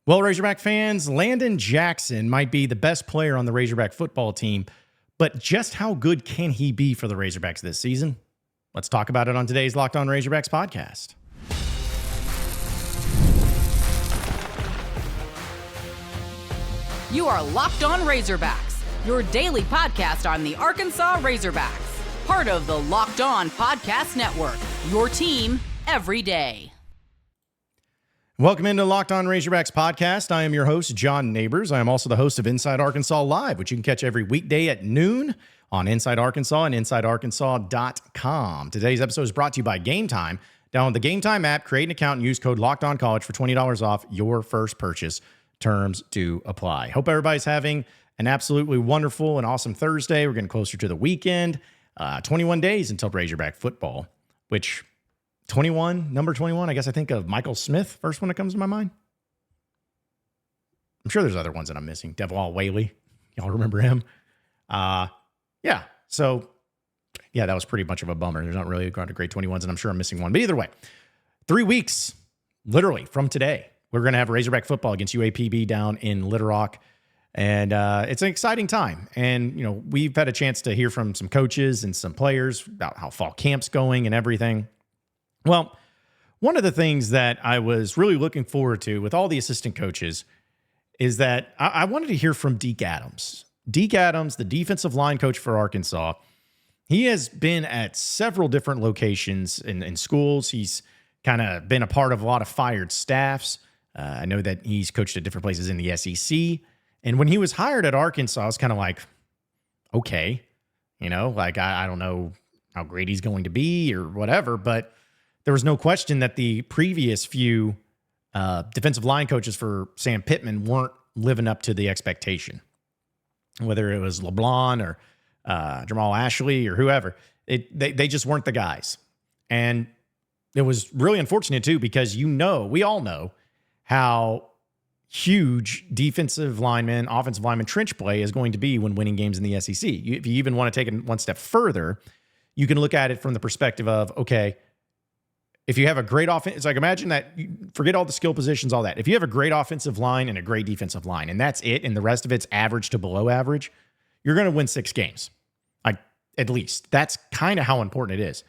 Well, Razorback fans, Landon Jackson might be the best player on the Razorback football team, but just how good can he be for the Razorbacks this season? Let's talk about it on today's Locked On Razorbacks podcast. You are Locked On Razorbacks, your daily podcast on the Arkansas Razorbacks, part of the Locked On Podcast Network, your team every day. Welcome into Locked On Razorbacks podcast. I am your host, John Nabors. I am also the host of Inside Arkansas Live, which you can catch every weekday at noon on Inside Arkansas and InsideArkansas.com. Today's episode is brought to you by Gametime. Download the Gametime app, create an account, and use code LOCKEDONCollege for $20 off your first purchase. Terms do apply. Hope everybody's having an absolutely wonderful and awesome Thursday. We're getting closer to the weekend. 21 days until Razorback football, which... number 21, I guess I think of Michael Smith, first one that comes to my mind. I'm sure there's other ones that I'm missing. Devwall Whaley, y'all remember him? So that was pretty much of a bummer. There's not really a great 21s, and I'm sure I'm missing one. But either way, 3 weeks, literally, from today, we're going to have Razorback football against UAPB down in Little Rock, and it's an exciting time. And, we've had a chance to hear from some coaches and some players about how fall camp's going and everything. Well, one of the things that I was really looking forward to with all the assistant coaches is that I wanted to hear from Deke Adams. Deke Adams, the defensive line coach for Arkansas, he has been at several different locations in schools. He's kind of been a part of a lot of fired staffs. I know that he's coached at different places in the SEC. And when he was hired at Arkansas, I was kind of like, okay, I don't know how great he's going to be or whatever, but there was no question that the previous few defensive line coaches for Sam Pittman weren't living up to the expectation. Whether it was LeBlanc or Jamal Ashley or whoever, they just weren't the guys. And it was really unfortunate too, because we all know how huge defensive lineman, offensive lineman trench play is going to be when winning games in the SEC. If you even want to take it one step further, you can look at it from the perspective of, okay, if you have a great offense, it's like imagine that, forget all the skill positions, all that. If you have a great offensive line and a great defensive line, and that's it, and the rest of it's average to below average, you're going to win 6 games. Like, at least. That's kind of how important it is.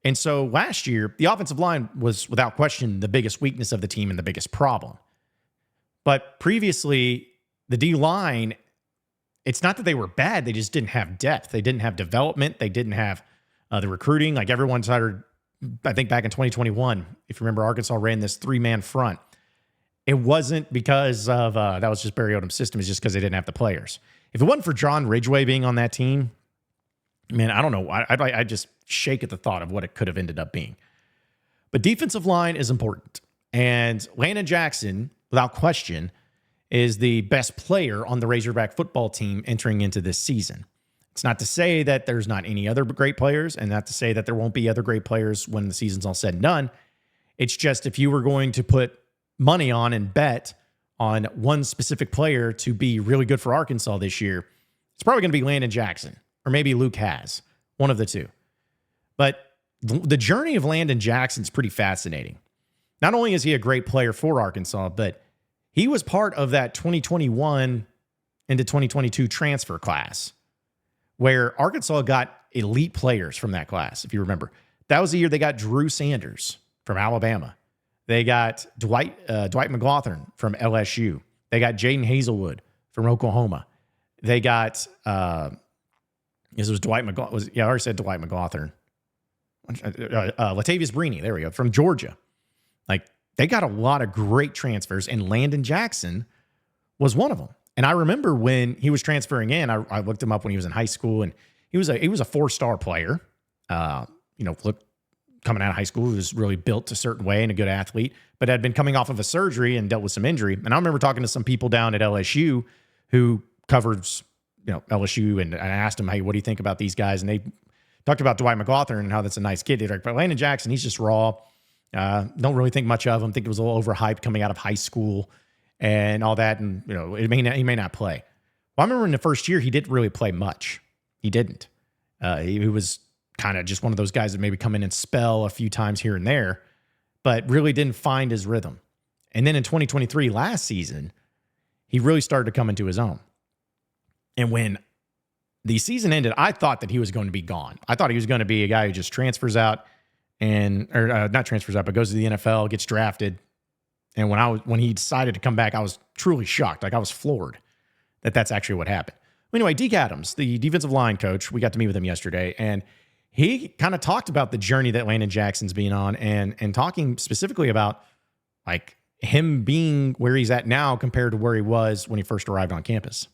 And so last year, the offensive line was, without question, the biggest weakness of the team and the biggest problem. But previously, the D-line, it's not that they were bad, they just didn't have depth. They didn't have development. They didn't have the recruiting. Like everyone started... I think back in 2021, if you remember, Arkansas ran this 3-man front. It wasn't because of that was just Barry Odom's system. It's just because they didn't have the players. If it wasn't for John Ridgway being on that team, man, I don't know. I just shake at the thought of what it could have ended up being. But defensive line is important. And Landon Jackson, without question, is the best player on the Razorback football team entering into this season. It's not to say that there's not any other great players and not to say that there won't be other great players when the season's all said and done. It's just if you were going to put money on and bet on one specific player to be really good for Arkansas this year, it's probably going to be Landon Jackson or maybe Luke Hasz, one of the two. But the journey of Landon Jackson is pretty fascinating. Not only is he a great player for Arkansas, but he was part of that 2021 into 2022 transfer class, where Arkansas got elite players from that class, if you remember. That was the year they got Drew Sanders from Alabama. They got Dwight McLaughlin from LSU. They got Jaden Hazelwood from Oklahoma. They got, this was Dwight McLaughlin. I already said Dwight McLaughlin. Latavius Brini, there we go, from Georgia. Like, they got a lot of great transfers, and Landon Jackson was one of them. And I remember when he was transferring in, I looked him up when he was in high school, and he was a 4-star player. Coming out of high school, he was really built a certain way and a good athlete, but had been coming off of a surgery and dealt with some injury. And I remember talking to some people down at LSU who covers, LSU, and I asked them, hey, what do you think about these guys? And they talked about Dwight McLaughlin and how that's a nice kid. They're like, but Landon Jackson, he's just raw. Don't really think much of him. Think it was a little overhyped coming out of high school and all that, and he may not play. Well, I remember in the first year he didn't really play much. He didn't. He was kind of just one of those guys that maybe come in and spell a few times here and there, but really didn't find his rhythm. And then in 2023, last season, he really started to come into his own. And when the season ended, I thought that he was going to be gone. I thought he was going to be a guy who just transfers out not transfers out, but goes to the NFL, gets drafted. And when he decided to come back, I was truly shocked. Like, I was floored that that's actually what happened. Anyway, Deke Adams, the defensive line coach, we got to meet with him yesterday, and he kind of talked about the journey that Landon Jackson's been on, and talking specifically about like him being where he's at now compared to where he was when he first arrived on campus.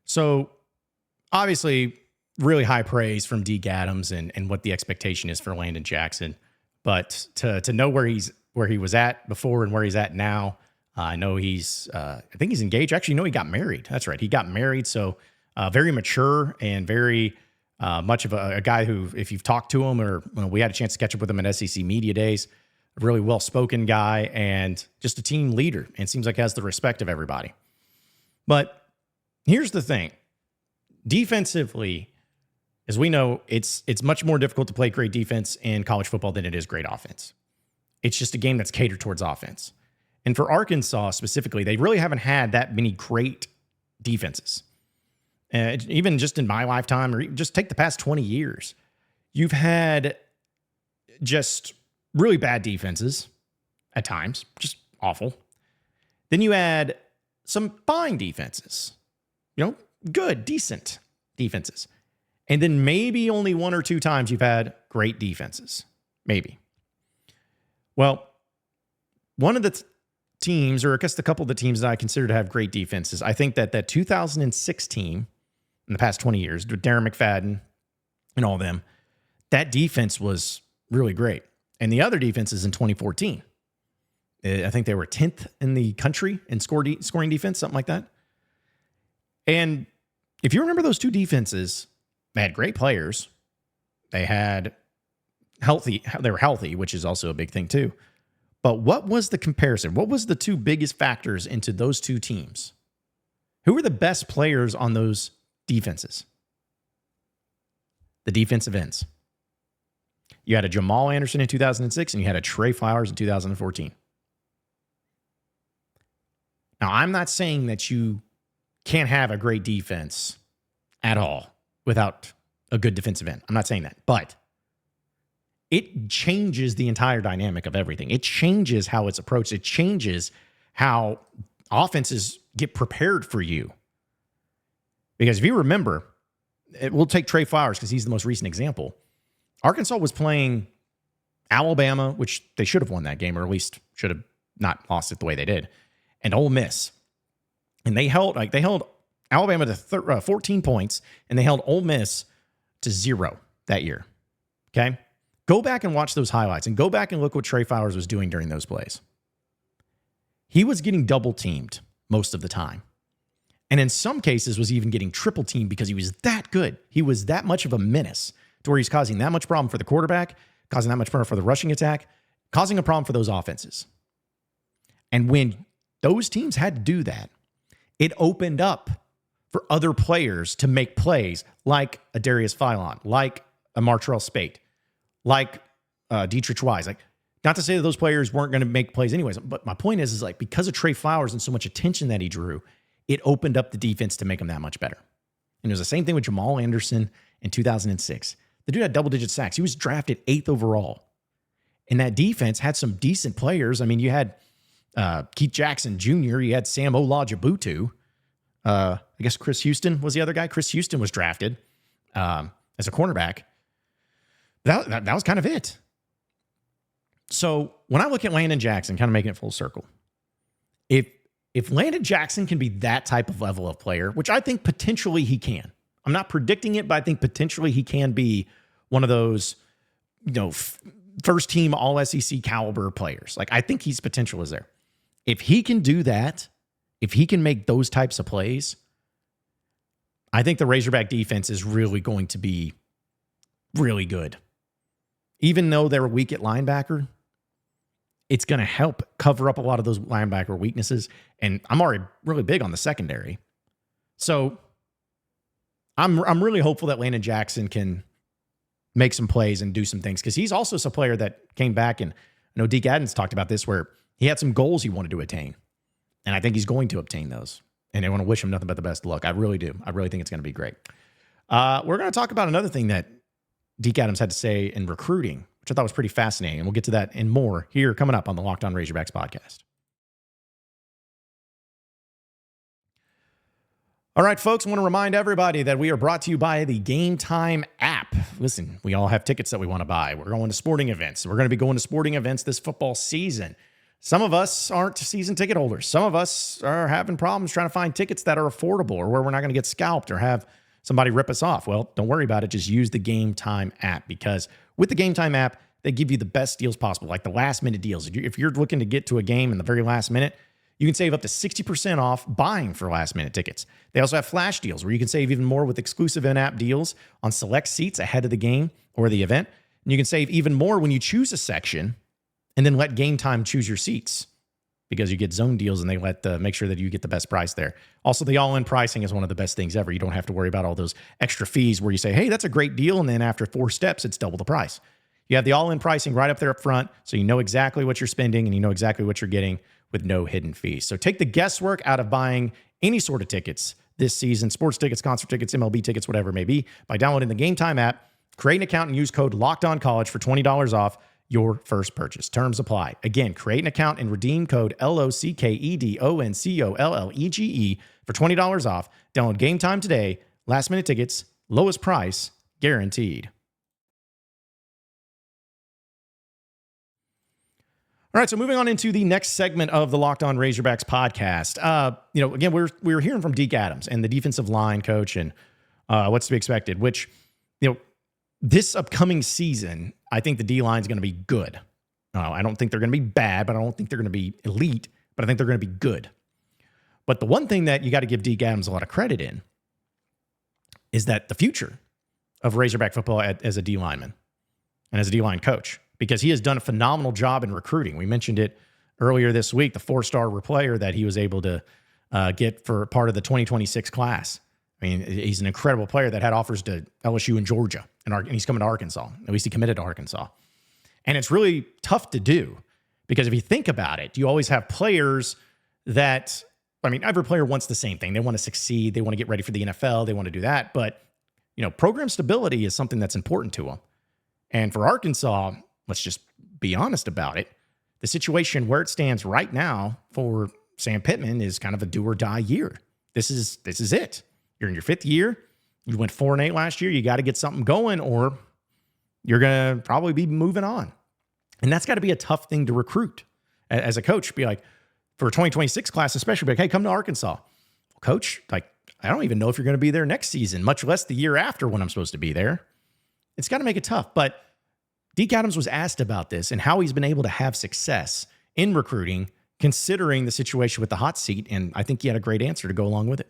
So obviously, really high praise from Deke Adams and what the expectation is for Landon Jackson. But to know where he was at before and where he's at now, I know I think he's engaged. Actually, no, he got married. That's right. He got married. So very mature and very much of a guy who, if you've talked to him or we had a chance to catch up with him at SEC Media Days, a really well-spoken guy and just a team leader, and seems like has the respect of everybody. But here's the thing. Defensively, as we know, it's much more difficult to play great defense in college football than it is great offense. It's just a game that's catered towards offense. And for Arkansas specifically, they really haven't had that many great defenses. Even just in my lifetime, or just take the past 20 years, you've had just really bad defenses at times, just awful. Then you had some fine defenses, good, decent defenses. And then maybe only one or two times you've had great defenses. Maybe. Well, one of the teams, or I guess a couple of the teams that I consider to have great defenses, I think that 2006 team in the past 20 years, with Darren McFadden and all them, that defense was really great. And the other defenses in 2014, I think they were 10th in the country in scoring defense, something like that. And if you remember those two defenses, they had great players. They were healthy, which is also a big thing too. But what was the comparison? What was the two biggest factors into those two teams? Who were the best players on those defenses? The defensive ends. You had a Jamal Anderson in 2006, and you had a Trey Flowers in 2014. Now, I'm not saying that you can't have a great defense at all without a good defensive end. I'm not saying that. But it changes the entire dynamic of everything. It changes how it's approached. It changes how offenses get prepared for you. Because if you remember, we'll take Trey Flowers because he's the most recent example. Arkansas was playing Alabama, which they should have won that game, or at least should have not lost it the way they did, and Ole Miss. And they held Alabama to 14 points, and they held Ole Miss to 0 that year. Okay? Go back and watch those highlights, and go back and look what Trey Flowers was doing during those plays. He was getting double teamed most of the time. And in some cases was even getting triple teamed because he was that good. He was that much of a menace to where he's causing that much problem for the quarterback, causing that much problem for the rushing attack, causing a problem for those offenses. And when those teams had to do that, it opened up for other players to make plays like a Darius Philon, like a Martrell Spate, like Dietrich Wise. Like, not to say that those players weren't going to make plays anyways, but my point is like, because of Trey Flowers and so much attention that he drew, it opened up the defense to make him that much better. And it was the same thing with Jamal Anderson in 2006. The dude had double-digit sacks. He was drafted 8th overall. And that defense had some decent players. I mean, you had Keith Jackson Jr., you had Sam Olajubutu. I guess Chris Houston was the other guy. Chris Houston was drafted as a cornerback. That was kind of it. So when I look at Landon Jackson, kind of making it full circle, if Landon Jackson can be that type of level of player, which I think potentially he can. I'm not predicting it, but I think potentially he can be one of those, first team all SEC caliber players. Like, I think his potential is there. If he can do that, if he can make those types of plays, I think the Razorback defense is really going to be really good. Even though they're weak at linebacker, it's going to help cover up a lot of those linebacker weaknesses. And I'm already really big on the secondary. So I'm really hopeful that Landon Jackson can make some plays and do some things, because he's also a player that came back, and I know Deke Adams talked about this, where he had some goals he wanted to attain. And I think he's going to obtain those. And I want to wish him nothing but the best of luck. I really do. I really think it's going to be great. We're going to talk about another thing that Deke Adams had to say in recruiting, which I thought was pretty fascinating. And we'll get to that and more here coming up on the Locked On Razorbacks podcast. All right, folks, I want to remind everybody that we are brought to you by the Gametime app. Listen, we all have tickets that we want to buy. We're going to sporting events. We're going to be going to sporting events this football season. Some of us aren't season ticket holders. Some of us are having problems trying to find tickets that are affordable, or where we're not going to get scalped or have somebody rip us off. Well, don't worry about it. Just use the Gametime app, because with the Gametime app, they give you the best deals possible, like the last minute deals. If you're looking to get to a game in the very last minute, you can save up to 60% off buying for last minute tickets. They also have flash deals where you can save even more with exclusive in-app deals on select seats ahead of the game or the event. And you can save even more when you choose a section and then let Gametime choose your seats, because you get zone deals and they make sure that you get the best price there. Also, the all-in pricing is one of the best things ever. You don't have to worry about all those extra fees where you say, hey, that's a great deal, and then after 4 steps, it's double the price. You have the all-in pricing right up there up front, so you know exactly what you're spending and you know exactly what you're getting with no hidden fees. So take the guesswork out of buying any sort of tickets this season, sports tickets, concert tickets, MLB tickets, whatever it may be, by downloading the Gametime app. Create an account and use code LOCKEDONCollege for $20 off your first purchase. Terms apply. Again, create an account and redeem code LOCKEDONCOLLEGE for $20 off. Download Gametime today. Last minute tickets, lowest price guaranteed. All right, so moving on into the next segment of the Locked On Razorbacks podcast. Again, we're hearing from Deke Adams and the defensive line coach and what's to be expected, which, this upcoming season, I think the D-line is going to be good. I don't think they're going to be bad, but I don't think they're going to be elite, but I think they're going to be good. But the one thing that you got to give Deke Adams a lot of credit in is that the future of Razorback football as a D-lineman and as a D-line coach, because he has done a phenomenal job in recruiting. We mentioned it earlier this week, the 4-star player that he was able to get for part of the 2026 class. I mean, he's an incredible player that had offers to LSU and Georgia, and he's coming to Arkansas. At least he committed to Arkansas. And it's really tough to do, because if you think about it, you always have players that, every player wants the same thing. They want to succeed. They want to get ready for the NFL. They want to do that. But, program stability is something that's important to them. And for Arkansas, let's just be honest about it. The situation where it stands right now for Sam Pittman is kind of a do or die year. This is it. You're in your 5th year. You went 4-8 last year. You got to get something going, or you're going to probably be moving on. And that's got to be a tough thing to recruit as a coach. Be like, for a 2026 class, especially, be like, hey, come to Arkansas. Well, coach, I don't even know if you're going to be there next season, much less the year after when I'm supposed to be there. It's got to make it tough. But Deke Adams was asked about this and how he's been able to have success in recruiting, considering the situation with the hot seat. And I think he had a great answer to go along with it.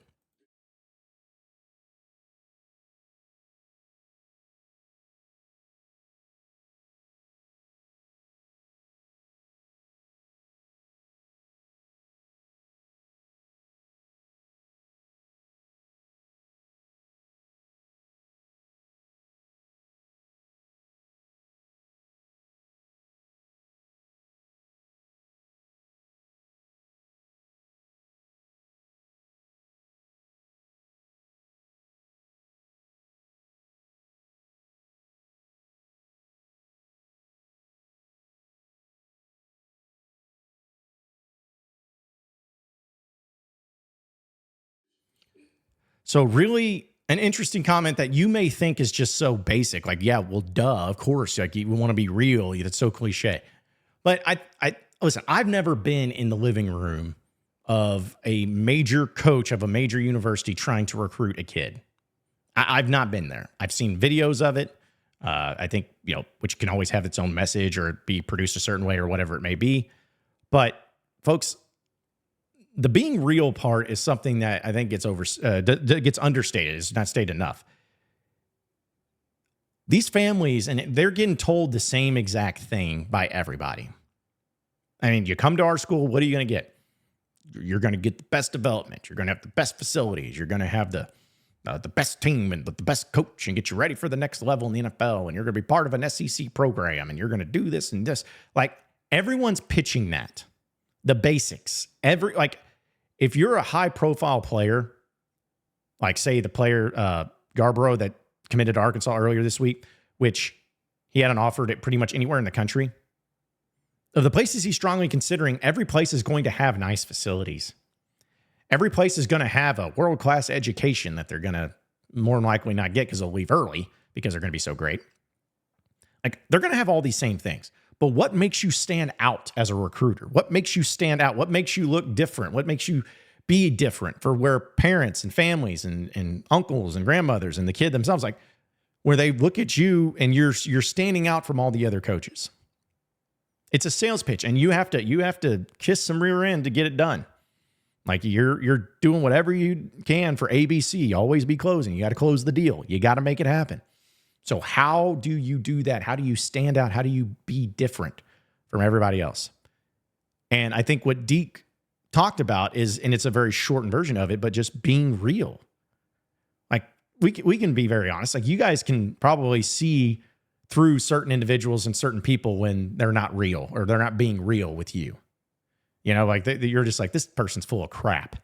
So really an interesting comment that you may think is just so basic. Like, yeah, well, duh, of course. Like, we want to be real. That's so cliche. But I listen, I've never been in the living room of a major coach of a major university trying to recruit a kid. I've not been there. I've seen videos of it. I think, which can always have its own message or be produced a certain way or whatever it may be. But folks, the being real part is something that I think gets gets understated. It's not stated enough. These families, and they're getting told the same exact thing by everybody. I mean, you come to our school, what are you going to get? You're going to get the best development. You're going to have the best facilities. You're going to have the best team and the best coach and get you ready for the next level in the NFL. And you're going to be part of an SEC program and you're going to do this and this. Like, everyone's pitching that. The basics. If you're a high profile player, like say the player Garborough that committed to Arkansas earlier this week, which he had an offer at pretty much anywhere in the country. Of the places he's strongly considering, every place is going to have nice facilities. Every place is going to have a world-class education that they're going to more than likely not get because they'll leave early because they're going to be so great. Like, they're going to have all these same things. But what makes you stand out as a recruiter? What makes you stand out? What makes you look different? What makes you be different for where parents and families and uncles and grandmothers and the kid themselves, like, where they look at you and you're standing out from all the other coaches? It's a sales pitch, and you have to kiss some rear end to get it done. Like, you're doing whatever you can for ABC. Always be closing. You got to close the deal. You got to make it happen. So how do you do that? How do you stand out? How do you be different from everybody else? And I think what Deke talked about is, and it's a very shortened version of it, but just being real. Like, we can be very honest. Like, you guys can probably see through certain individuals and certain people when they're not real or they're not being real with you. Like you're just like, this person's full of crap.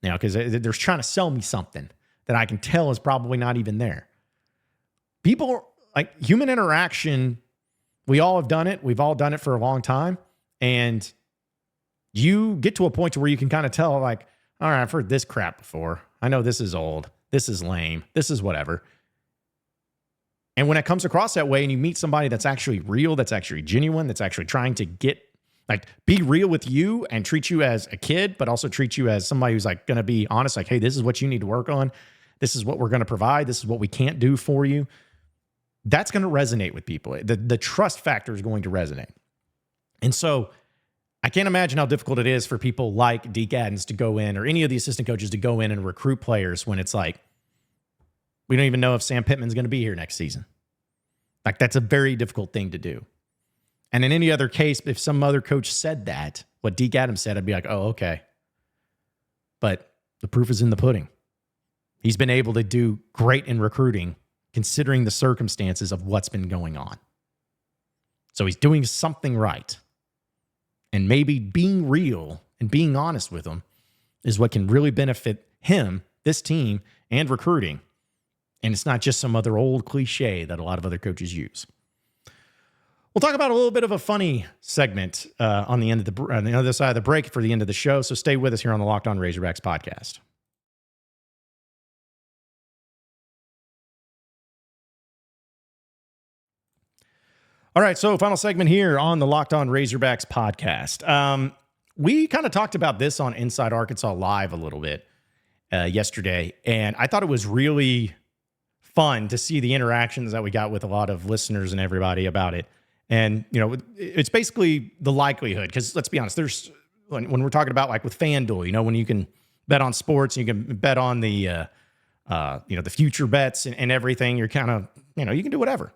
Because they're trying to sell me something that I can tell is probably not even there. People, like, human interaction, we all have done it. We've all done it for a long time. And you get to a point to where you can kind of tell, like, all right, I've heard this crap before. I know this is old. This is lame. This is whatever. And when it comes across that way and you meet somebody that's actually real, that's actually genuine, that's actually trying to be real with you and treat you as a kid, but also treat you as somebody who's like going to be honest, like, hey, this is what you need to work on. This is what we're going to provide. This is what we can't do for you. That's going to resonate with people. The trust factor is going to resonate. And so I can't imagine how difficult it is for people like Deke Adams to go in, or any of the assistant coaches to go in and recruit players when it's like, we don't even know if Sam Pittman's going to be here next season. Like, that's a very difficult thing to do. And in any other case, if some other coach said that, what Deke Adams said, I'd be like, oh, okay. But the proof is in the pudding. He's been able to do great in recruiting considering the circumstances of what's been going on. So he's doing something right. And maybe being real and being honest with them is what can really benefit him, this team, and recruiting. And it's not just some other old cliche that a lot of other coaches use. We'll talk about a little bit of a funny segment on the other side of the break for the end of the show. So stay with us here on the Locked On Razorbacks podcast. All right, so final segment here on the Locked On Razorbacks podcast. We kind of talked about this on Inside Arkansas Live a little bit yesterday, and I thought it was really fun to see the interactions that we got with a lot of listeners and everybody about it. And, it's basically the likelihood, because let's be honest, there's, when we're talking about like with FanDuel, when you can bet on sports, you can bet on the future bets and everything, you're kind of, you can do whatever.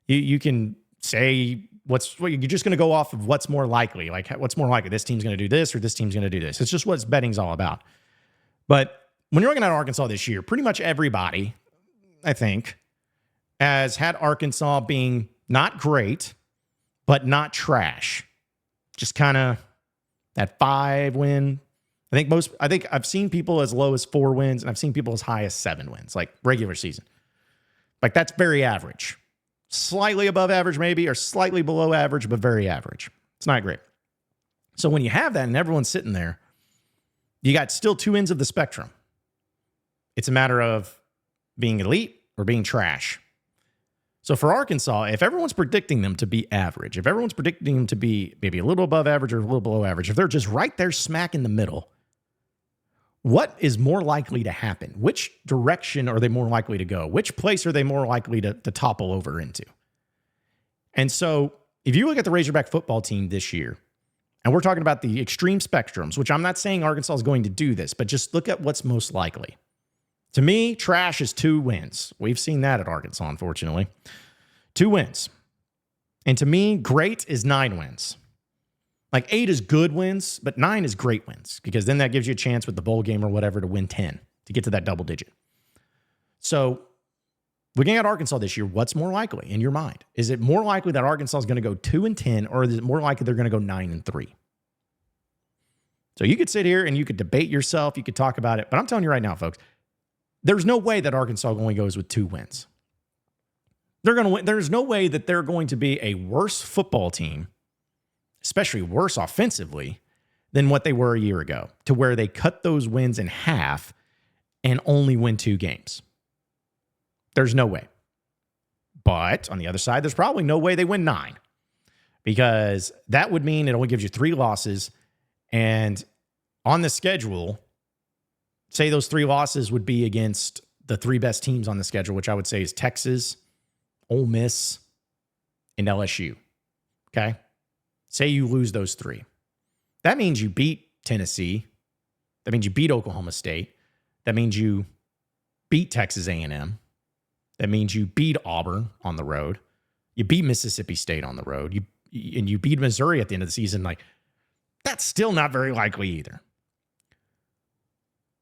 You can say you're just going to go off of what's more likely, like what's more likely, this team's going to do this or this team's going to do this. It's just what betting's all about. But when you're looking at Arkansas this year, pretty much everybody, I think, has had Arkansas being not great, but not trash. Just kind of that 5 win. I think I've seen people as low as 4 wins, and I've seen people as high as 7 wins, like regular season. Like, that's very average. Slightly above average, maybe, or slightly below average, but very average. It's not great. So when you have that and everyone's sitting there, you got still 2 ends of the spectrum. It's a matter of being elite or being trash. So for Arkansas, if everyone's predicting them to be average, if everyone's predicting them to be maybe a little above average or a little below average, if they're just right there smack in the middle, What is more likely to happen? Which direction are they more likely to go? Which place are they more likely to topple over into? And so if you look at the Razorback football team this year, and we're talking about the extreme spectrums, which I'm not saying Arkansas is going to do this, but just look at what's most likely. To me, trash is 2 wins. We've seen that at Arkansas, unfortunately. 2 wins. And to me, great is 9 wins. Like 8 is good wins, but 9 is great wins because then that gives you a chance with the bowl game or whatever to win 10, to get to that double digit. So looking at Arkansas this year, what's more likely in your mind? Is it more likely that Arkansas is going to go 2-10, or is it more likely they're going to go 9-3? So you could sit here and you could debate yourself. You could talk about it. But I'm telling you right now, folks, there's no way that Arkansas only goes with 2 wins. They're going to win. There's no way that they're going to be a worse football team, especially worse offensively, than what they were a year ago, to where they cut those wins in half and only win 2 games. There's no way. But on the other side, there's probably no way they win 9, because that would mean it only gives you 3 losses. And on the schedule, say those 3 losses would be against the 3 best teams on the schedule, which I would say is Texas, Ole Miss, and LSU. Okay? Say you lose those 3. That means you beat Tennessee. That means you beat Oklahoma State. That means you beat Texas A&M. That means you beat Auburn on the road. You beat Mississippi State on the road. You beat Missouri at the end of the season. Like, that's still not very likely either.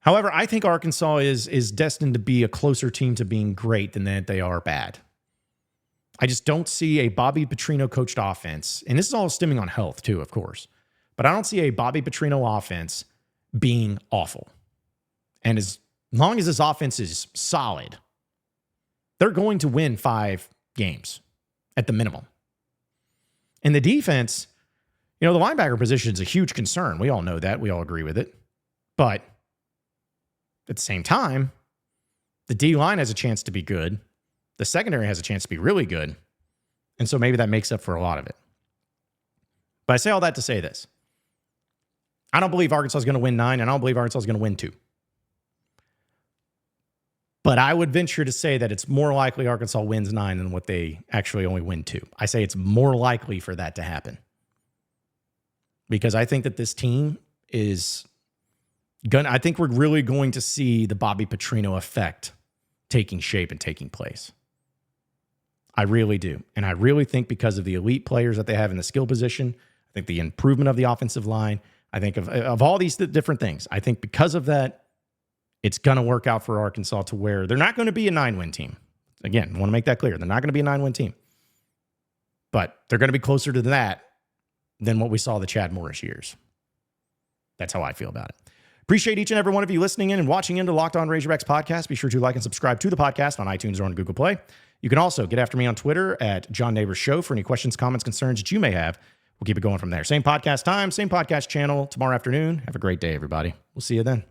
However, I think Arkansas is destined to be a closer team to being great than that they are bad. I just don't see a Bobby Petrino coached offense, and this is all stemming on health too, of course, but I don't see a Bobby Petrino offense being awful. And as long as this offense is solid, they're going to win 5 games at the minimum. And the defense, the linebacker position is a huge concern. We all know that. We all agree with it. But at the same time, the D-line has a chance to be good. The secondary has a chance to be really good. And so maybe that makes up for a lot of it. But I say all that to say this. I don't believe Arkansas is going to win 9, and I don't believe Arkansas is going to win 2. But I would venture to say that it's more likely Arkansas wins 9 than what they actually only win 2. I say it's more likely for that to happen. Because I think that this team is I think we're really going to see the Bobby Petrino effect taking shape and taking place. I really do. And I really think because of the elite players that they have in the skill position, I think the improvement of the offensive line, I think of all these different things, I think because of that, it's going to work out for Arkansas to where they're not going to be a 9-win team. Again, I want to make that clear. They're not going to be a 9-win team. But they're going to be closer to that than what we saw the Chad Morris years. That's how I feel about it. Appreciate each and every one of you listening in and watching into Locked On Razorbacks podcast. Be sure to like and subscribe to the podcast on iTunes or on Google Play. You can also get after me on Twitter at John Nabors Show for any questions, comments, concerns that you may have. We'll keep it going from there. Same podcast time, same podcast channel tomorrow afternoon. Have a great day, everybody. We'll see you then.